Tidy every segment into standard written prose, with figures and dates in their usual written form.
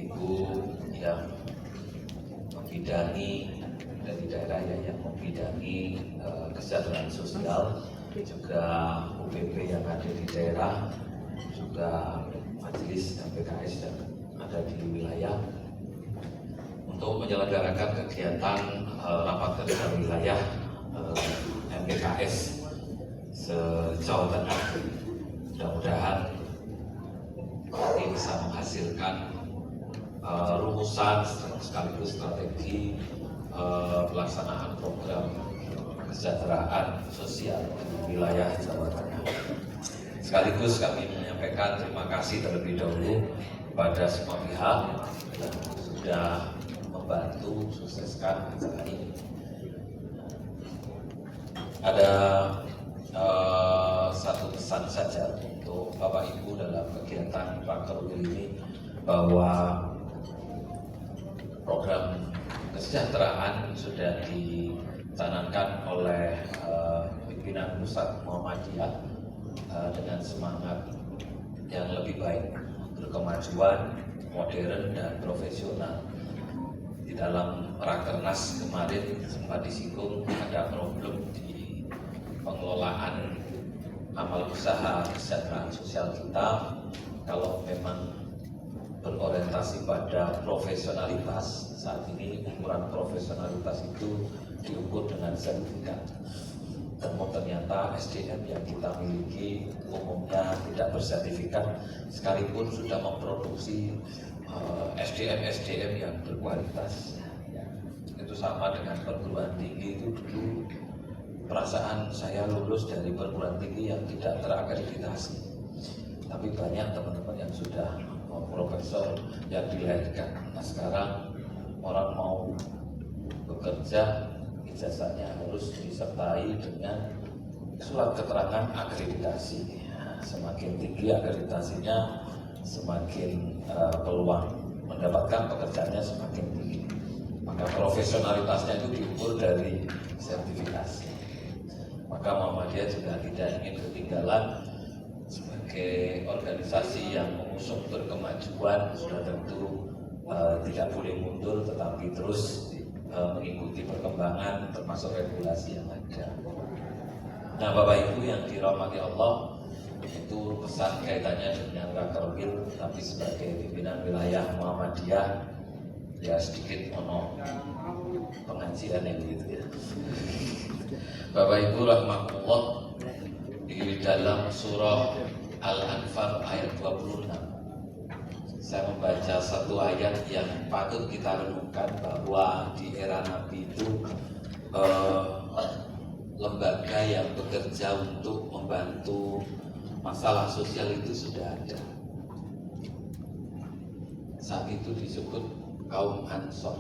ibu yang membidangi dari daerah yang membidangi kesejahteraan sosial, juga UPP yang ada di daerah, juga majelis MPKS yang ada di wilayah untuk menyelenggarakan kegiatan rapat kerja wilayah MPKS se-Jawa Tengah. Mudah-mudahan ini bisa menghasilkan rumusan sekaligus strategi pelaksanaan program kesejahteraan sosial di wilayah Jawa Tengah. Sekaligus kami menyampaikan terima kasih terlebih dahulu kepada semua pihak yang sudah membantu sukseskan acara ini. Ada satu pesan saja untuk Bapak Ibu dalam kegiatan Prakerwil ini, bahwa program kesejahteraan sudah dicanangkan oleh pimpinan Pusat Muhammadiyah dengan semangat yang lebih baik, berkemajuan, modern dan profesional. Di dalam Rakernas kemarin sempat disinggung ada problem di pengelolaan amal usaha kesejahteraan sosial kita. Kalau memang berorientasi pada profesionalitas, saat ini ukuran profesionalitas itu diukur dengan sertifikat. Dan ternyata SDM yang kita miliki umumnya tidak bersertifikat, sekalipun sudah memproduksi SDM yang berkualitas. Itu sama dengan perguruan tinggi. Itu dulu perasaan saya lulus dari perguruan tinggi yang tidak terakreditasi, tapi banyak teman-teman yang sudah profesor yang dilahirkan. Nah, sekarang orang mau bekerja, ijazahnya harus disertai dengan surat keterangan akreditasi. Semakin tinggi akreditasinya, semakin peluang mendapatkan pekerjaannya semakin tinggi. Maka profesionalitasnya itu diukur dari sertifikasi. Maka Muhammadiyah juga tidak ingin ketinggalan sebagai organisasi yang mengusung berkemajuan. Sudah tentu tidak boleh mundur, tetapi terus mengikuti perkembangan termasuk regulasi yang ada. Nah, Bapak Ibu yang dirahmati Allah, itu pesan kaitannya dengan Prakerwil, tapi sebagai pimpinan wilayah Muhammadiyah ya sedikit pengajian yang gitu ya. Bapak Ibu rahmatullah, di dalam surah Al-Anfal ayat 26 saya membaca satu ayat yang patut kita renungkan, bahwa di era Nabi itu lembaga yang bekerja untuk membantu masalah sosial itu sudah ada. Saat itu disebut kaum Ansor.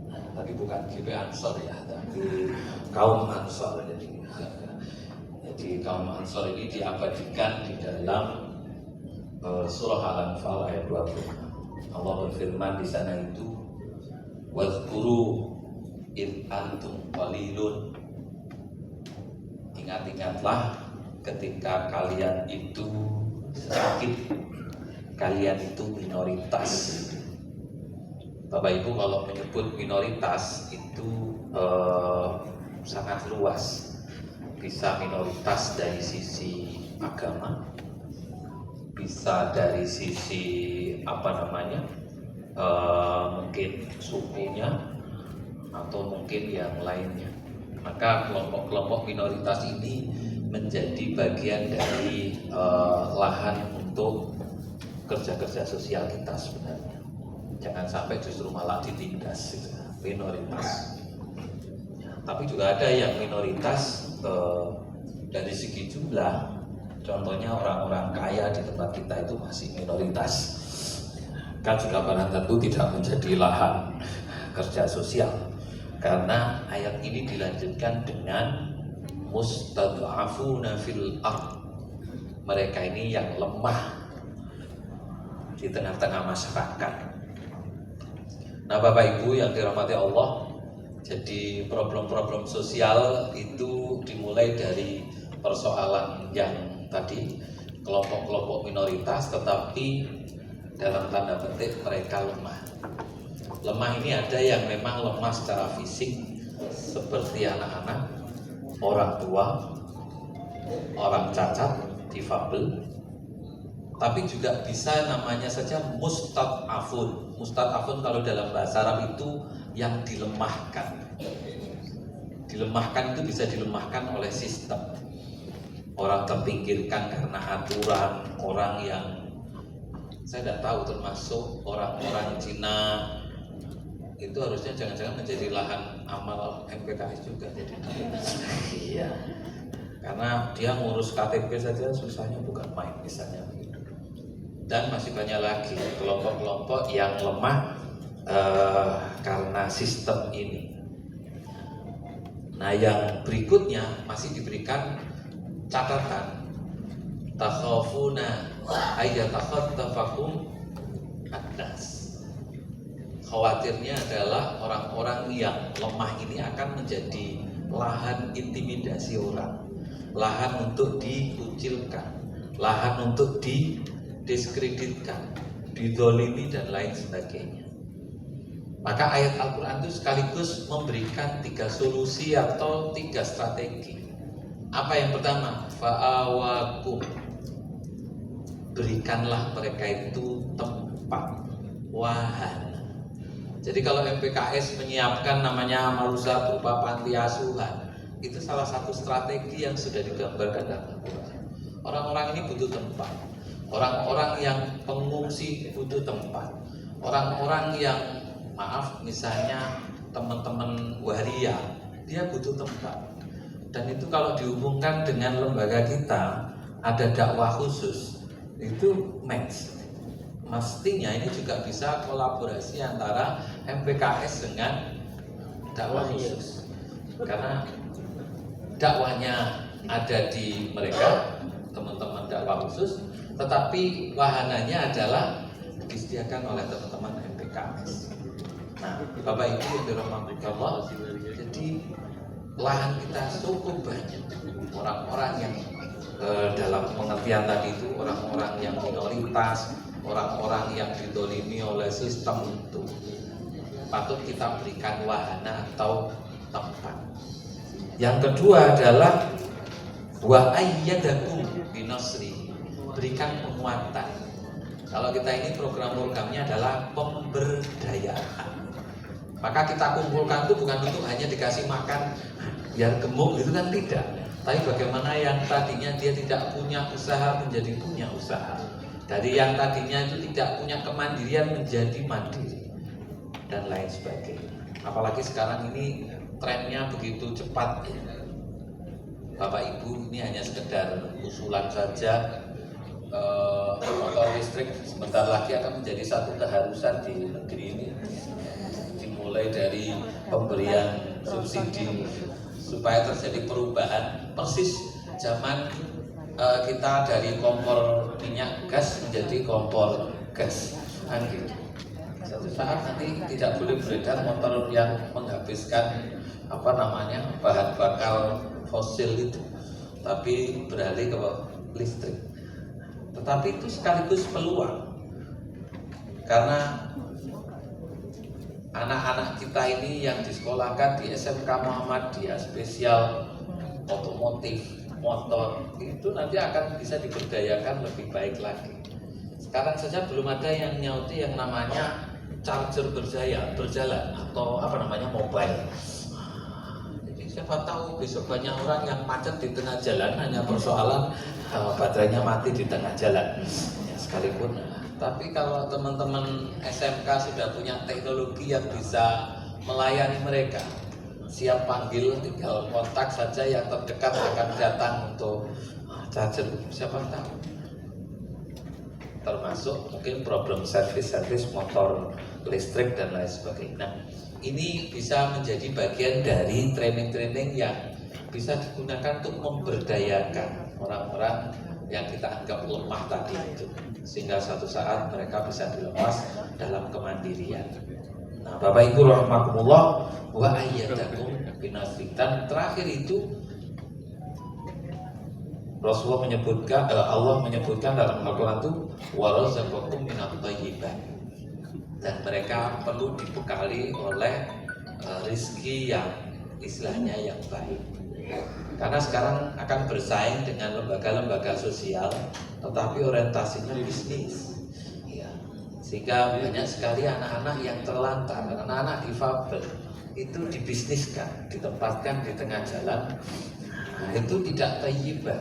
Nah, tapi bukan GP Ansor ya, tapi kaum Ansor. Jadi kaum Ansor ini diabadikan di dalam surah Al-Anfal ayat 20. Allah berfirman di sana itu, wazkuru id antum qalilun. Ingat-ingatlah ketika kalian itu sedikit, kalian itu minoritas. Bapak Ibu kalau menyebut minoritas itu sangat luas. Bisa minoritas dari sisi agama, bisa dari sisi mungkin sukunya, atau mungkin yang lainnya. Maka kelompok-kelompok minoritas ini menjadi bagian dari lahan untuk kerja-kerja sosial kita sebenarnya. Jangan sampai justru malah ditindas gitu, minoritas. Tapi juga ada yang minoritas dari segi jumlah. Contohnya orang-orang kaya di tempat kita itu masih minoritas. Kan juga barang tentu tidak menjadi lahan kerja sosial. Karena ayat ini dilanjutkan dengan mustad'afuna fil ardh. Mereka ini yang lemah di tengah-tengah masyarakat. Nah, Bapak Ibu yang dirahmati Allah, jadi problem-problem sosial itu dimulai dari persoalan yang tadi, kelompok-kelompok minoritas, tetapi dalam tanda petik mereka lemah. Lemah ini ada yang memang lemah secara fisik seperti anak-anak, orang tua, orang cacat, difabel. Tapi juga bisa namanya saja mustad'afun. Mustad'afun kalau dalam bahasa Arab itu yang dilemahkan. Dilemahkan itu bisa dilemahkan oleh sistem. Orang terpinggirkan karena aturan, orang yang saya tidak tahu, termasuk orang-orang Cina itu harusnya jangan-jangan menjadi lahan amal MPKS juga. Iya. Karena dia ngurus KTP saja susahnya bukan main misalnya. Dan masih banyak lagi kelompok-kelompok yang lemah karena sistem ini. Nah, yang berikutnya masih diberikan catatan, takhafuna ayyatakhattafakum an-nas. Khawatirnya adalah orang-orang yang lemah ini akan menjadi lahan intimidasi orang, lahan untuk dikucilkan, lahan untuk didiskreditkan, didolimi dan lain sebagainya. Maka ayat Al-Quran itu sekaligus memberikan 3 solusi atau 3 strategi. Apa yang pertama? Fa'awakum, berikanlah mereka itu tempat, wahana. Jadi kalau MPKS menyiapkan namanya amal usaha berupa panti asuhan, itu salah satu strategi yang sudah digambarkan dalam Al-Quran. Orang-orang ini butuh tempat. Orang-orang yang pengungsi butuh tempat. Orang-orang yang misalnya teman-teman waria, dia butuh tempat. Dan itu kalau dihubungkan dengan lembaga kita, ada dakwah khusus, itu match. Mestinya ini juga bisa kolaborasi antara MPKS dengan dakwah khusus. Karena dakwahnya ada di mereka, teman-teman dakwah khusus, tetapi wahananya adalah disediakan oleh teman-teman MPKS. Nah, Bapak Ibu yang dirahmati Allah, jadi lahan kita cukup banyak. Orang-orang yang dalam pengertian tadi itu orang-orang yang minoritas, orang-orang yang didolimi oleh sistem itu patut kita berikan wahana atau tempat. Yang kedua adalah wa ayyadakum binasri, berikan penguatan. Kalau kita ini program-programnya adalah pemberdayaan. Maka kita kumpulkan itu bukan untuk hanya dikasih makan biar gemuk, itu kan tidak. Tapi bagaimana yang tadinya dia tidak punya usaha menjadi punya usaha. Dari yang tadinya itu tidak punya kemandirian menjadi mandiri dan lain sebagainya. Apalagi sekarang ini trennya begitu cepat. Bapak Ibu, ini hanya sekedar usulan saja. Motor listrik sebentar lagi akan menjadi satu keharusan di negeri ini. Dimulai dari pemberian subsidi supaya terjadi perubahan persis zaman kita dari kompor minyak gas menjadi kompor gas. Gitu. Satu saat nanti tidak boleh beredar motor yang menghabiskan bahan bakar fosil itu, tapi beralih ke listrik. Tetapi itu sekaligus peluang, karena anak-anak kita ini yang disekolahkan di SMK Muhammadiyah spesial otomotif, motor, itu nanti akan bisa diberdayakan lebih baik lagi. Sekarang saja belum ada yang nyauti yang namanya charger berjalan atau mobile. Jadi siapa tahu besok banyak orang yang macet di tengah jalan, hanya persoalan baterainya mati di tengah jalan ya, sekalipun. Tapi kalau teman-teman SMK sudah punya teknologi yang bisa melayani mereka, siap panggil, tinggal kontak saja, yang terdekat akan datang untuk charger. Siapa tahu, termasuk mungkin problem servis motor listrik dan lain sebagainya. Nah, ini bisa menjadi bagian dari training-training yang bisa digunakan untuk memberdayakan orang-orang yang kita anggap lemah tadi itu, sehingga suatu saat mereka bisa dilepas dalam kemandirian. Nah, Bapak Ibu rahimakumullah, wa ayyadakum binasri. Dan terakhir itu Rasulullah menyebutkan, Allah menyebutkan dalam Al-Quran itu warazaqakum minat thayyibat, dan mereka perlu dibekali oleh rizki yang istilahnya yang baik. Karena sekarang akan bersaing dengan lembaga-lembaga sosial, tetapi orientasinya bisnis, ya. Sehingga banyak sekali anak-anak yang terlantar, anak-anak difabel itu dibisniskan, ditempatkan di tengah jalan. Nah, itu tidak thayyibah,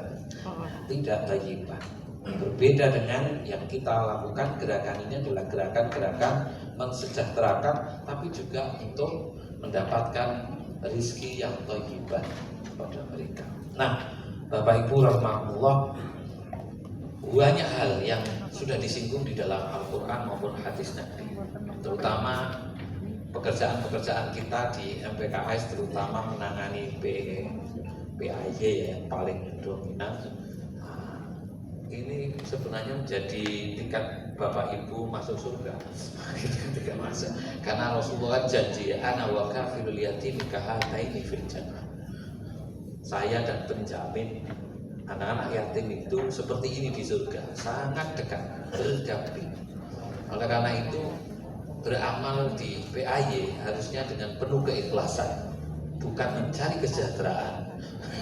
tidak thayyibah. Berbeda dengan yang kita lakukan, gerakan ini adalah gerakan-gerakan mensejahterakan, tapi juga untuk mendapatkan rizki yang thayyibah pada mereka. Nah, Bapak Ibu rahmatullah, banyak hal yang sudah disinggung di dalam Al-Quran maupun hadis Nabi, terutama pekerjaan-pekerjaan kita di MPKS, terutama menangani PAY ya, yang paling dominan. Nah, ini sebenarnya menjadi tingkat Bapak Ibu masuk surga. Tidak masuk, karena Rasulullah janji, ana wa kafilul yatim kahataini fil jannah. Saya dan penjamin anak-anak yatim itu seperti ini di surga, sangat dekat, berdamping. Oleh karena itu, beramal di PAY harusnya dengan penuh keikhlasan, bukan mencari kesejahteraan,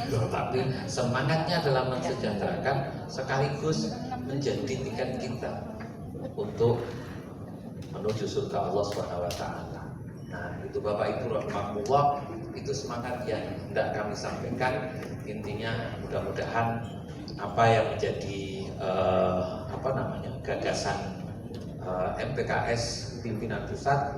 tetapi semangatnya dalam mensejahterakan sekaligus menjadikan kita untuk menuju surga Allah SWT. Nah, itu Bapak Ibu rahmatullah, itu semangat yang hendak kami sampaikan. Intinya mudah-mudahan apa yang menjadi gagasan MPKS pimpinan pusat